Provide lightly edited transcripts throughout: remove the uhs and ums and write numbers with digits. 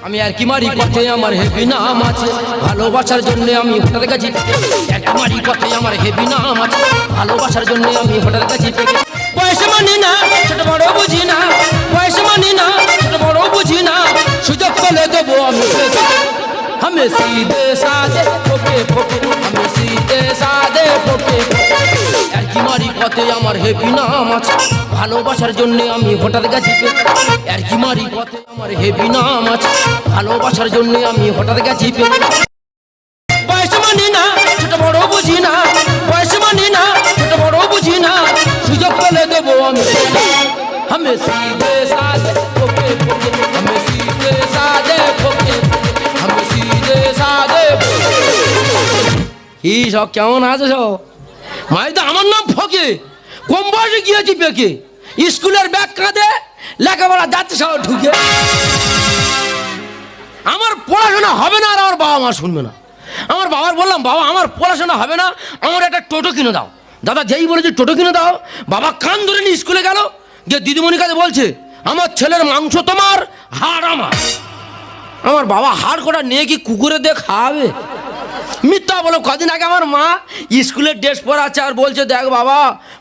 আমি আর কি মারি পথে আমার হেভি নাম আছে, ভালোবাসার জন্য আমি হঠাৎ গেছি। আর কি মারি পথে আমার হেভি নাম আছে, ভালোবাসার জন্য আমি হঠাৎ গেছি। বয়স মানি না ছোট বড় বুঝি না, বয়স মানি না ছোট বড় বুঝি না, সুযোগ পেলে দেবো আমি সিধে সাদে ফোকে ফোকে, আমি সিধে সাদে ফোকে। আর কি মারি পথে আমার হেভি নাম আছে, ভালোবাসার জন্য আমি হঠাৎ গেছি। আর কি মারি পথে আমার হেভি নাম আছে, ভালোবাসার জন্য আমি হঠাৎ গেছি। বয়স মানি না ছোট বড় বুঝি না, বয়স মানি না ছোট বড় বুঝি না, সুযোগ পেলে দেবো আমি সিধে সাদে ফোকে ফোকে, আমি সিধে সাদে ফোকে ফোকে, আমি সিধে সাদে। কি সব কেমন আছে সব? মাইদা আমার নাম ফকে, কম বয়সে গিয়েছি পেকে, স্কুলের ব্যাগ কাঁধে লেখাপড়া যাচ্ছে সব ঢুকে। আমার পড়াশোনা হবে না আর আমার বাবা মা শুনবে না। আমার বাবার বললাম, বাবা আমার পড়াশোনা হবে না, আমার একটা টোটো কিনে দাও। দাদা যেই বলেছে টোটো কিনে দাও, বাবা কান ধরে নিয়ে স্কুলে গেল, গিয়ে দিদিমণির কাছে বলছে আমার ছেলের মাংস তোমার, হাড় আমার। আমার বাবা হাড় কটা নিয়ে কি কুকুরে দিয়ে খাওয়াবে? মিথ্যা বলো। কদিন আগে আমার মা স্কুলের ড্রেস পরাচ্ছে আর বলছে দেখ বাবা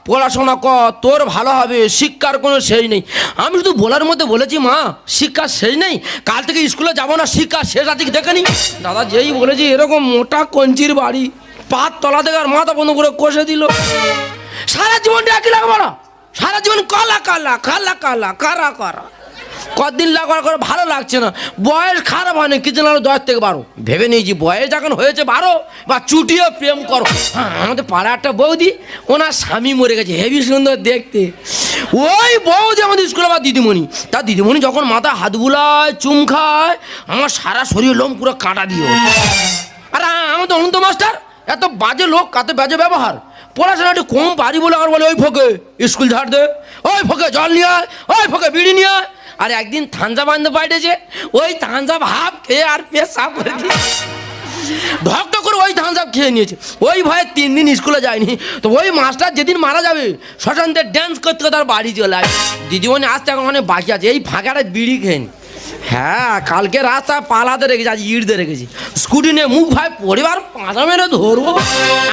পড়াশোনা কর, তোর ভালো হবে, শিক্ষার কোনো শেষ নেই। আমি শুধু বলার মধ্যে বলেছি মা শিক্ষার শেষ নেই, কাল থেকে স্কুলে যাবো না, শিক্ষার শেষ আছে দেখে নি। দাদা যেই বলেছি এরকম মোটা কঞ্চির বাড়ি, পাত তলা থেকে আর মাথা বন্ধ করে কষে দিল। সারা জীবনটা একই লাগবো না, সারা জীবন কালা কালা কালা কালা কারা কারা। কতদিন লাগার করে ভালো লাগছে না, বয়স খারাপ হয় না, কিছু না 10 থেকে 12। ভেবে নিয়েছি বয়স যখন হয়েছে 12 বা চুটিয়ে প্রেম করো। হ্যাঁ আমাদের পাড়া একটা বৌদি, ওনার স্বামী মরে গেছে, হেভি সুন্দর দেখতে। ওই বৌদি আমাদের স্কুলে বা দিদিমণি, তার দিদিমণি যখন মাথা হাত বুলায় চুম খায়, আমার সারা শরীর লোম পুরো কাঁটা দিয়ে। আর আমাদের অনন্ত মাস্টার এত বাজে লোক, এত বাজে ব্যবহার। পড়াশোনা একটু কম পারি বলে আমার বলে ওই ফোকে স্কুল ঝাড় দে, ওই ফোকে জল নিয়ে আয়, ওই ফোকে বিড়ি নিয়ে আয়। আর একদিন থানজা বান্ধব পাঠিয়েছে, ওই থানজা ভাব খেয়ে আর পেশাব করে দিয়ে ঢকঢক করে ওই থানজাব খেয়ে নিয়েছে। ওই ভয়ে 3 দিন স্কুলে যায়নি। তো ওই মাস্টার যেদিন মারা যাবে শ্মশানতে ড্যান্স করতে তার বাড়ি চলে আসে। দিদিমণি আসতে এখন অনেক বাকি আছে, এই ফাঁকাটা বিড়ি খেয়ে নি। হ্যাঁ কালকে রাস্তায় পালাতে রেখেছি, আজ ইট দিয়ে রেখেছি। স্কুটি নিয়ে মুখ ভাই পরিবার পাঁচা মেরে ধরবো।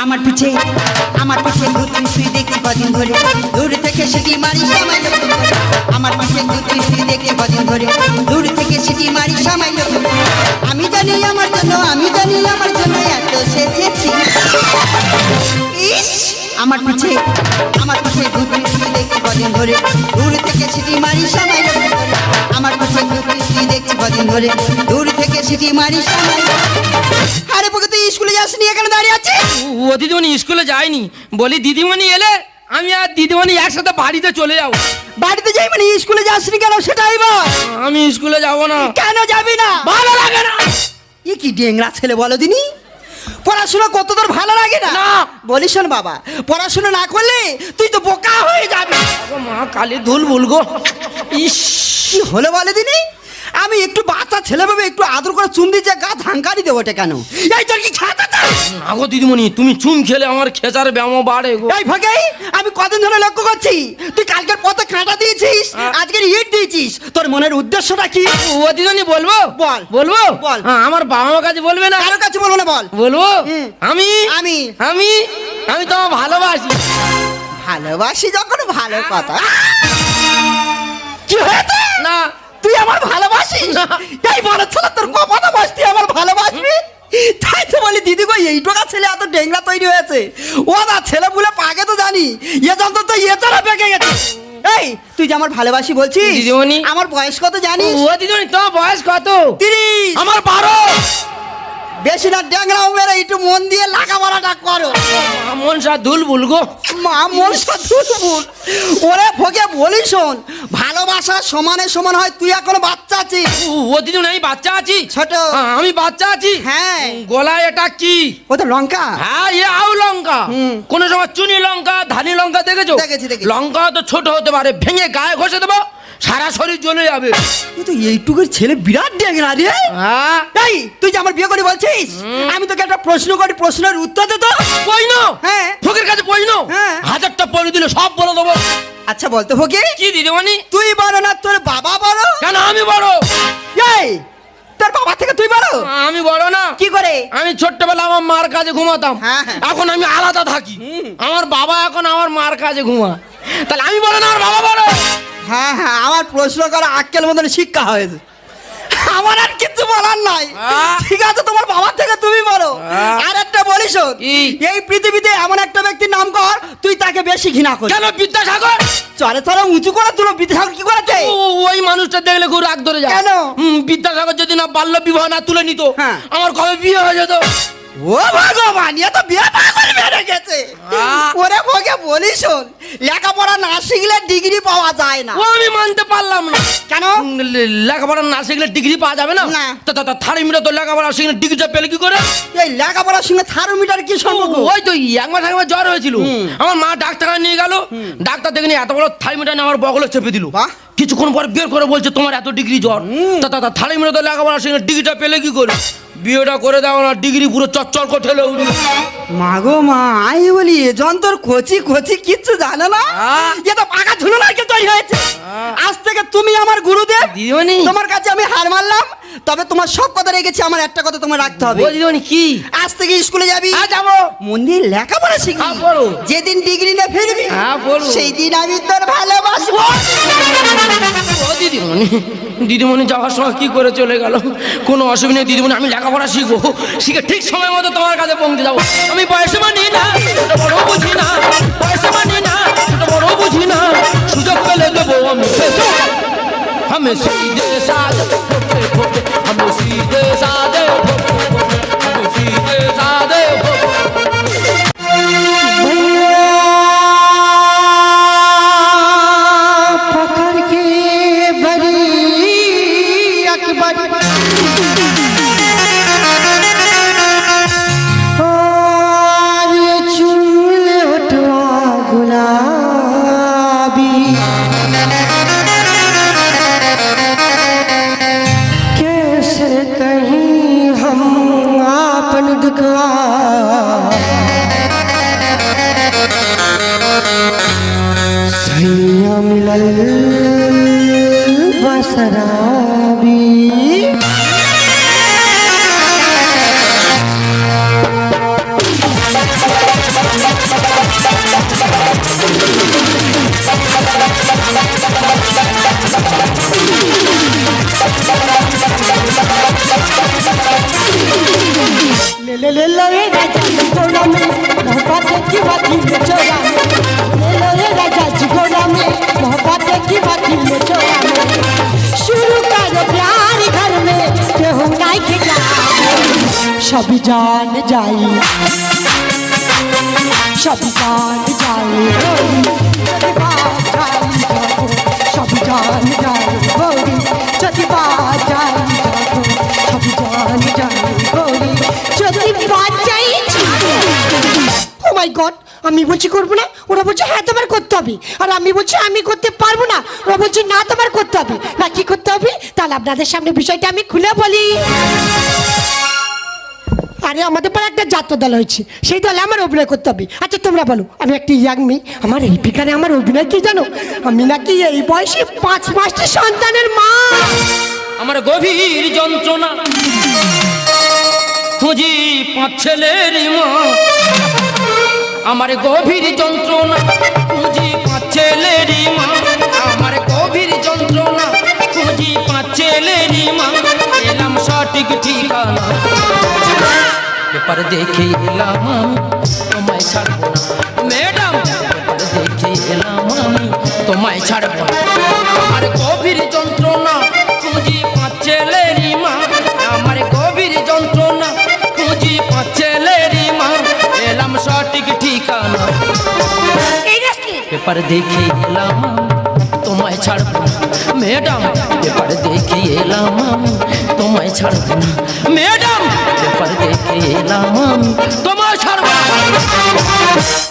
আমার পিছে ঘুরছিস দেখি কদিন ধরে, দূর থেকে সিটি মারি সামাই লক্ষ্য করে। আমার পিছে ঘুরছিস দেখি কদিন ধরে, দূর থেকে সিটি মারি সামাই লক্ষ্য করে। আমি জানি আমার জন্য, আমি জানি আমার জন্য এত সেজেছি। ইস আমার পিছে ঘুরছিস দেখি কদিন ধরে, দূর থেকে সিটি মারি সামাই লক্ষ্য করে। আমার পিছে ঘুরছিস দেখছি কদিন ধরে, দূর থেকে সিটি মারি সামাই। আরে বকে তুই স্কুলে যাসনি, এখানে দাঁড়িয়ে আছিস? ও দিদিমণি স্কুলে যায়নি, বলি দিদিমণি এলে আমি আর দিদিমণি একসাথে বাড়িতে চলে যাবো। বাড়িতে যাই মানে স্কুলে যাসনি কেন সেটাই বল। আমি স্কুলে যাব না। কেন যাবি না? ভালো লাগে না। এ কি ডেংরা ছেলে বলো দিনি, পড়াশোনা কত তোর ভালো লাগে না? বলিস শোন বাবা, পড়াশোনা না করলে তুই তো বোকা হয়ে যাবি। মা কালী ধুল বলগো। ইস কি হলো বলে দিনি, আমি একটু বাচ্চা ছেলে ভেবে একটু আদর করে চুম দিচ্ছে, গা ধাঙ্কারি দেবো ওটা কেন? এই তোর কি খাতা? না গো দিদিমণি, তুমি চুম খেলে আমার খেচার ব্যায়াম বাড়ে গো। এই ভাগে আমি কদিন ধরে লক্ষ্য করছি, তুই কালকের পথে কাঁটা দিয়েছিস, আজকের ইট দিয়েছিস, তোর মনের উদ্দেশ্যটা কি? ও দিদিমণি বলবো? বল বলবো বল। আমার বাবা মার কাছে বলবে না? কারোর কাছে বলবো না, বল। বলবো আমি আমি আমি আমি তোমার ভালোবাসি। ভালোবাসি যখন ভালো কথা। কি হয়েছে? না তুই আমার ভালোবাসিস? এই বড় ছেলে তোর কপালে বাস, তুই আমার ভালোবাসবি? তাই তো বলি দিদি গো, এই টোকা ছেলে এত ডেংরা তৈরি হয়েছে। ও না ছেলে বলে পাকে তো জানি, এ যন্ত্র তো এ চালা পেকে গেছে। এই তুই যে আমার ভালোবাসি বলছিস, দিদিমণি আমার বয়স কত জানিস? ও দিদিমণি তোমার বয়স কত? 30। আমার 12। বেশি না ড্যাংরা মেরে একটু মন দিয়ে লাগামারাটা করো। মনসা ধুল বুলগো। মা মনসা ধুল বুল। ওরে ফোকে বলি শোন, ভালোবাসা সমানে সমান হয়। তুই এখনো বাচ্চা আছিস। ও দিদিমণি আমি বাচ্চা আছি? ছোট। আমি বাচ্চা আছি? হ্যাঁ। গলায় এটা কি? ও তো লঙ্কা। হ্যাঁ এ আউ লঙ্কা। কোন সময় চুনি লঙ্কা ধানি লঙ্কা দেখেছো? দেখেছি। লঙ্কা তো ছোট হতে পারে, ভেঙে গায়ে ঘষে দেবো, সারা শরীর জ্বলে যাবে। তুই তো এইটুকুর ছেলে বিরাট ডেংরা রে। হ্যাঁ এই তুই যে আমার বিয়ে করে বলছিস, আমি তোকে একটা প্রশ্ন করি, প্রশ্নের উত্তর দে তো। প্রশ্ন? হ্যাঁ। ফকির কাছে প্রশ্ন? হ্যাঁ। 1000টা পড়ে দিলে সব বলে দেবো। আচ্ছা বলতে ফকির, কি দিদিমণি? তুই বড় না তোর বাবা বড়? কেন আমি বড়? এই তোর বাবা থেকে তুই বড়? আমি বড় না। কি করে? আমি ছোট্টবেলা আমার মার কাছে ঘুমাতাম, হ্যাঁ, হ্যাঁ। এখন আমি আলাদা থাকি। আমার বাবা এখন আমার মার কাছে ঘুমা, তাহলে আমি বড় না আমার বাবা বড়? হ্যাঁ হ্যাঁ, আমার প্রশ্ন করা আক্কেল মতন শিক্ষা হয়েছে, আমার আর কিছু বলার নাই। ঠিক আছে, তোমার বাবার থেকে তুমি বলো। আর একটা বলি শোন, কি? এই পৃথিবীতে এমন একটা ব্যক্তির নাম কর তুই তাকে বেশি ঘৃণা কর। কেন? বিদ্যাসাগর। চলে চলে উঁচু করে তুলো, বিদ্যাসাগর কি করেছে? ওই মানুষটা দেখলে খুব রাগ ধরে যায়। কেন? বিদ্যাসাগর যদি না বাল্য বিবাহ না তুলে নিত, হ্যাঁ। আমার কবে বিয়ে হয়ে যেত। ও ভগবান, এ তো বিয়ে পাগল মেরে গেছে। ওরে ভোগে বলি শোন, লেখাপড়া না শিখলে ডিগ্রি পাওয়া যায় না। ও আমি মানতে পারলাম না। কেন? লেখাপড়া না শিখলে ডিগ্রি পাওয়া যাবে না? না। থার্মিটা তো লেখাপড়া শিখলে ডিগ্রিটা পেলে কি করে? এই লেখাপড়ার সঙ্গে থার্মোমিটার কি সম্পর্ক? ওই তো একবার জ্বর হয়েছিল, আমার মা ডাক্তার নিয়ে গেল, ডাক্তার দেখে নিয়ে এত বড় থার্মিটার নিয়ে আমার বগলে চেপে দিল। বাহ। কিছুক্ষণ পর বের করে বলছে তোমার এত ডিগ্রি জ্বর। থার্মিটা তো লেখাপড়া শিখলে ডিগ্রিটা পেলে কি করে? বিয়েটা করে দাও না, ডিগ্রি পুরো চচ্চর করে ঠেলে উঠল। মাগো মা, আমি বলি এ যন্তর কচি কচি কিচ্ছু জানে না, এ তো পাকা ঝুলো নারকেল তৈরি হয়েছে। আজ থেকে তুমি আমার গুরুদেব, দিদিমণি। তোমার কাছে আমি হার মানলাম। তবে তোমার সব কথা রেখেছি, আমার একটা কথা তোমার রাখতে হবে। ও দিদিমণি কি? আজ থেকে স্কুলে যাবি। হ্যাঁ যাবো। মন্দির লেখাপড়া শিখবি। হ্যাঁ, বলো। যেদিন ডিগ্রি নিয়ে ফিরবি, হ্যাঁ, বলো। সেই দিন আমি তোর ভালোবাসবো। ও দিদিমণি, দিদিমণি যাওয়ার সময় কি করে চলে গেল? কোনো অসুবিধা নেই দিদিমণি, আমি লেখাপড়া শিখবো, শিখে ঠিক সময় মতো তোমার কাছে পৌঁছে যাবো। আমি বয়সে মানি না, ছোট বড় বুঝি না, বয়সে মানি না, ছোট বড় বুঝি না, সুযোগ পেলে দেবো আমি। আমি সিধে সাদে ফোটে ফোটে, আমি সিধে সাদে ফোটে ফোটে, আমি সিধে সাদে ফোটে। पकड़ के बड़ी अकबर और ये चूल उठवा गुलाबी, कैसे कहीं हम आपन दुखवा, सैया मिलल बसराबी। ले लो ये राजा जी घोड़ा में, मोहब्बत की बाती में चोरा में। ले लो ये राजा जी घोड़ा में, मोहब्बत की बाती में चोरा में। शुरू करो प्यार घर में, केहू नाई के सभी जान जाई, सभी जान जाई, सभी जान जाई गोरी, सभी बात जाई, सभी जान जाई गोरी, যদি বাচ্চাই ও মাই গড, আমি বলছি করবো না, ওরা বলছে হ্যাঁ তোমার করতে হবে, আর আমি বলছি আমি করতে পারবো না, ওরা বলছে না তোমার করতে হবে। না কি করতে হবে? তাহলে আপনাদের সামনে বিষয়টা আমি খুলে বলি। আরে আমাদের পর একটা জাতীয় দল হয়েছে, সেই দলে আমার অভিনয় করতে হবে। আচ্ছা তোমরা বলো, আমি একটা ইয়াং মেয়ে, আমার এই বিকারে আমার অভিনয় কি জানো? আমি নাকি এই বয়সে 5টি সন্তানের মা। আমার গভীর যন্ত্রণা খুঁজি 5 ছেলের মা, আমার গভীর যন্ত্রণা খুঁজি 5 ছেলের মা, আমার গভীর যন্ত্রণা খুঁজি 5 ছেলের মা, এলাম সঠিক ঠিকানা, পেপার দেখে এলাম আমি তোমায় ছাড়বো না ম্যাডাম, পেপার দেখে এলাম আমি তোমায় ছাড়বো না, আমার গভীর যন্ত্রণা খুঁজি 5 ছেলের মা, আমার গভীর যন্ত্রণা খুঁজি 5 ছেলের মা, এলাম সঠিক ঠিকানা, পেপার দেখে এলাম আমি তোমায় ছাড়বো না ম্যাডাম, পেপার দেখে এলাম আমি তোমায় ছাড়বো না ম্যাডাম, পেপার দেখে এলাম আমি তোমায় ছাড়বো না।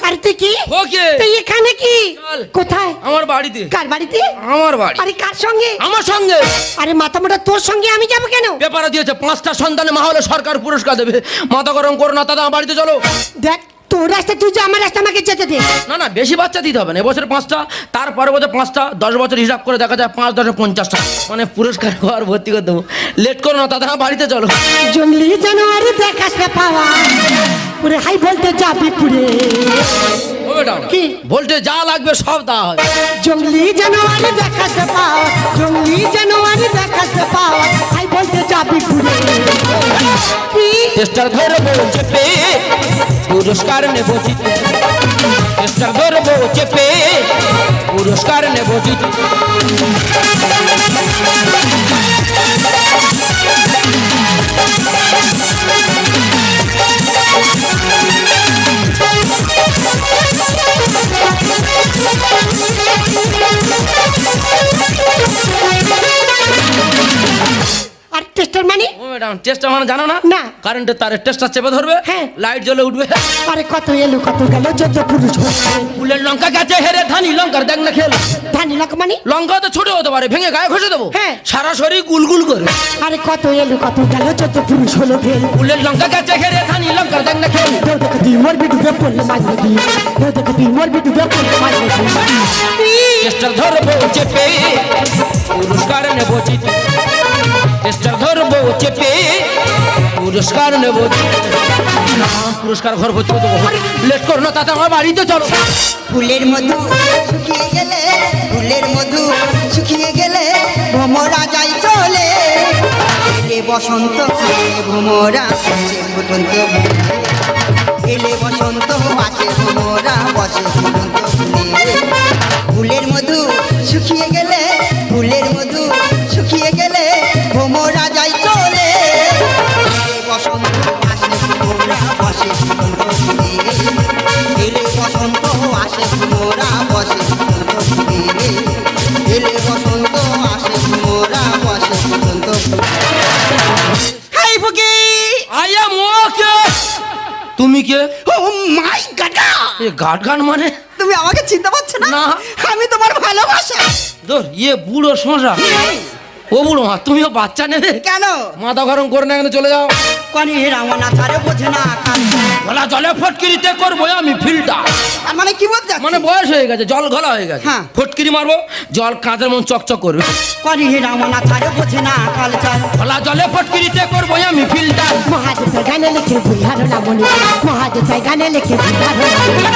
আরে তুই কি? ওকে। তুই এখানে কি? চল। কোথায়? আমার বাড়িতে। কার বাড়িতে? আমার বাড়ি। আরে কার সঙ্গে? আমার সঙ্গে। আরে মাথা মোটা তোর সঙ্গে আমি যাব কেন? পেপারে দিয়েছে 5টা সন্তানের মা হলে সরকার পুরস্কার দেবে, মাথা গরম করো না দাদা, আমার বাড়িতে চলো। দেখ তোর রাস্তা তুই যে আমার রাস্তা আমাকে যেতে দে। না না বেশি বাচ্চা দিতে হবে না, এবছর 5টা, তারপরে বছর 5টা, 10 বছর হিসাব করে দেখা যায় 5 10 50টা, মানে পুরস্কার আর ভর্তি করে দেবো। লেট করো না দাদা, বাড়িতে চলো। জঙ্গলি জানোয়ার দেখাস না পাওয়া ওরে হাই বলতে যাবি পুরে। ও ম্যাডাম কি? ভোল্টে যা লাগবে সব দেওয়া হবে। জঙ্গলি জানোয়ার দেখাস না পাওয়া, জঙ্গলি জানোয়ার দেখাস না পাওয়া হাই বলতে যাবি পুরে। কি? চেষ্টার ধরবো চেপে পুরস্কার নেবো জিতে, চেষ্টার ধরবো চেপে পুরস্কার নেবো জিতে। আর টেস্টার মানে? ও ম্যাডাম টেস্টার মানে জানো না? না। কারেন্টের তারে টেস্টার চেপে ধরবে, হ্যাঁ। লাইট জ্বলে উঠবে। আরে কত এলো কত গেল যত পুরুষ হচ্ছে। ফুলের লঙ্কা গেছে হেরে ধানি লঙ্কার দেখ না খেল। ধানি লাখ মানে? লঙ্কা তো ছোট হতে পারে, ভেঙে গায়ে ঘষে দেবো, হ্যাঁ। সারা শরীর গুলগুল করে। আরে কত এলো কত গেল যত পুরুষ হলো ফেল। ফুলের লঙ্কা গেছে হেরে ধানি লঙ্কার দেখ না খেল। দেও দেখে দি মোর বিটু বে পড়লে মাঝে দি, দেও দেখে দি মোর বিটু বে পড়লে মাঝে দি। চেষ্টার ধরবো চেপে পুরস্কার নেবো জিতে, চেষ্টার ধরবো চেপে পুরস্কার নেবো জিতে। না, পুরস্কার ঘর ভর্তি দেবো, লেট করো না তাতে আমার বাড়িতে চলো। ফুলের মধু শুকিয়ে গেলে, ফুলের মধু শুকিয়ে গেলে ভ্রমরা যাই চলে। এলে বসন্ত এলে ভ্রমরা বসে ফুটন্ত ফুলে, এলে বসন্ত আসে ভ্রমরা বসে ফুটন্ত ফুলে। ফুলের মধু শুকিয়ে গেলে, ফুলের মধু শুকিয়ে গেলে ভ্রমরা যাই চলে। এলে বসন্ত আসে ভ্রমরা বসে ফুটন্ত ফুলে, এলে বসন্ত আসে ভ্রমরা বসে ফুটন্ত ফুলে, এলে বসন্ত আসে ভ্রমরা বসে ফুটন্ত ফুলে। হাই ফুকি, আয়া মোকে তুমি কে? ও মাই গড, এ গাট গান মানে? তুমি আমাকে চিনতে পারছো না? না। আমি তোমার ভালোবাসা। ধর ইয়ে বুড়ো শোঁসা। ও বুড়ো মা, তুমিও বাচ্চা নেবে? কেন? মাথা গরম করে না, এখানে চলে যাও। কনি রামনা তারে বোঝে না কান। গলা জলে ফটকিরিতে করবো আমি ফিল্টার। আর মানে কি বলতে মানে বয়স হয়ে গেছে, জল গলা হয়ে গেছে, হ্যাঁ। ফটকিরি মারবো, জল কাঁচের মন চকচক করবে। কনি রামনা তারে বোঝে না কালচার। গলা জলে ফটকিরিতে করবো আমি ফিল্টার। মহাদেব গানে লিখে বুঝারো না মনে, মহাদেব গানে লিখে বুঝারো না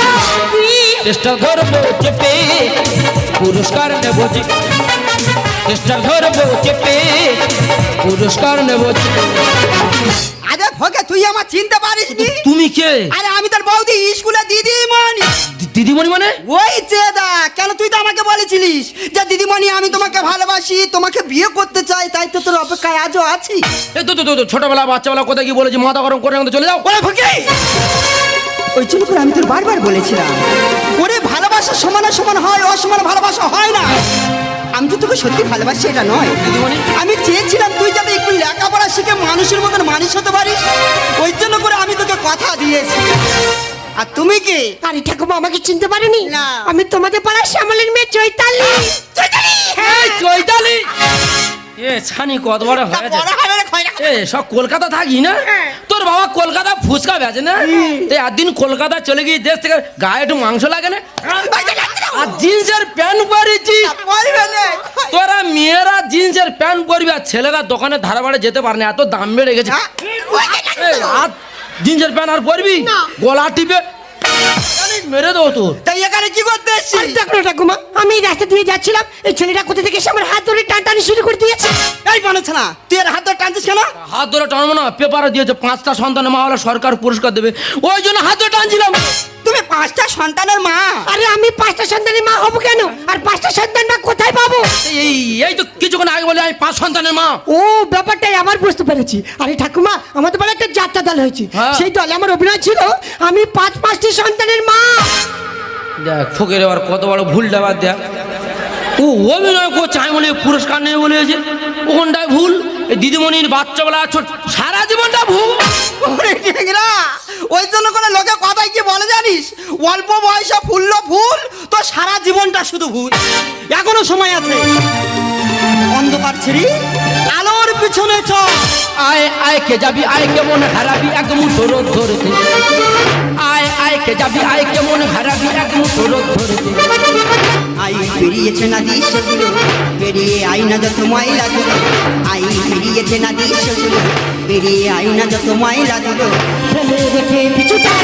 মনে। চেষ্টা ধরবো চেপে পুরস্কার নেবো জিতে, চেষ্টা ধরবো চেপে পুরস্কার নেবো জিতে। আরে ভোগে তুই আমার চিনতে পারিস নি? তুমি কে? আরে আমি তোর বৌদি, স্কুলে দিদিমণি। দিদিমণি মানে? ওই চেদা, কেন তুই তো আমাকে বলেছিলিস যে দিদিমণি আমি তোমাকে ভালোবাসি, তোমাকে বিয়ে করতে চাই, তাই তো তোর অপেক্ষায় আজও আছি। এই তো ছোটবেলা বাচ্চাবেলা কোথায় কি বলেছি, মাথা গরম করে এখানে চলে যাও। ওরে ভোগে, ওই জন্য করে আমি তোর বারবার বলেছিলাম ওরে ভালোবাসা সমানে সমান হয়, অসমান ভালোবাসা হয় না। আমি তো তোকে সত্যি ভালোবাসি এটা নয় দিদিমণি। আমি চেয়েছিলাম তুই যাতে একটু লেখাপড়া শিখে মানুষের মতন মানুষ হতে পারিস, ওই জন্য করে আমি তোকে কথা দিয়েছি। আর তুমি কি? আরে ঠাকুমা আমাকে চিনতে পারেনি? না। আমি তোমাদের পাড়ার শ্যামলের মেয়ে চৈতালি। চৈতালি, এই চৈতালি, এ ছানি কত বড় হয়েছে। বড় হবে রে খয়রা। এ সব কলকাতা থাকি না? তোর বাবা কলকাতা ফুচকা বেচে না? এই একদিন কলকাতা চলে গিয়ে দেশ থেকে গায়ে একটু মাংস লাগে না, আর জিন্সের প্যান্ট পরেছি। বলবে না। তোরা মেয়েরা জিন্সের প্যান্ট পরবি, আর ছেলেরা দোকানে ধারে বাড়ে যেতে পারে না, এত দাম বেড়ে গেছে। এই, আর জিন্সের প্যান্ট আর পরবি? গলা টিপে মেরে দেবো তোর। তাই এখানে কি করতে এসছিস? আরে দেখো না ঠাকুমা, আমি এই রাস্তা দিয়ে যাচ্ছিলাম, এই ছেলেটা কোথা থেকে এসে আমার হাত ধরে টানটানি শুরু করে দিয়েছে। এই মানুষ না, তুই এর হাত ধরে টানছিস কেন? হাত ধরে টানবো না, পেপারে দিয়েছে 5টা সন্তানের মা হলে সরকার পুরস্কার দেবে, ওই জন্য হাত ধরে টানছিলাম। তুমি 5টা সন্তানের মা? আরে আমি 5টা সন্তানের মা হব কেন? আর 5টা সন্তান মা কোথায় পাবো? এই এই তো কিছুক্ষণ আগে বলে আমি 5 সন্তানের মা। ও ব্যাপারটাই আমার বুঝতে পেরেছি। আরে ঠাকুমা, আমাদের বলে একটা যাত্রা দল হয়েছে, হ্যাঁ। সেই দলে আমার অভিনয় ছিল, আমি 5টি সন্তানের মা। দেখ ফকির এবার কত বড় ভুল ডাবার দেখ, ও অভিনয় করছে আমি বলে পুরস্কার নেই বলেছে, ওখানটায় ভুল। এই দিদিমণির বাচ্চাবেলা ছোট, সারা জীবনটা ভুল। ওরে ঠেকরা, ওই জন্য করে লোকে কথাই কি বলে জানিস, অল্প বয়সে ফুলল ভুল তো সারা জীবনটা শুধু ভুল। এখনো সময় আছে, অন্ধকার ছেড়ে আলোর পিছনে চল। আয় আয় কে যাবি, আয় কে মনে হারাবি, এক মুঠো রোদ ধরতে। আয় আয় কে যাবি আয় কেমন হারাবি এক মুঠো রোদ ধরেছে আই পেরিয়েছে না দৃশ্যগুলো পেরিয়ে আইনা যত ময়লা দিল আই পেরিয়েছে না দৃশ্যগুলো পেরিয়ে আইনা যত ময়লা দিল ফেলে রেখে পিছুটা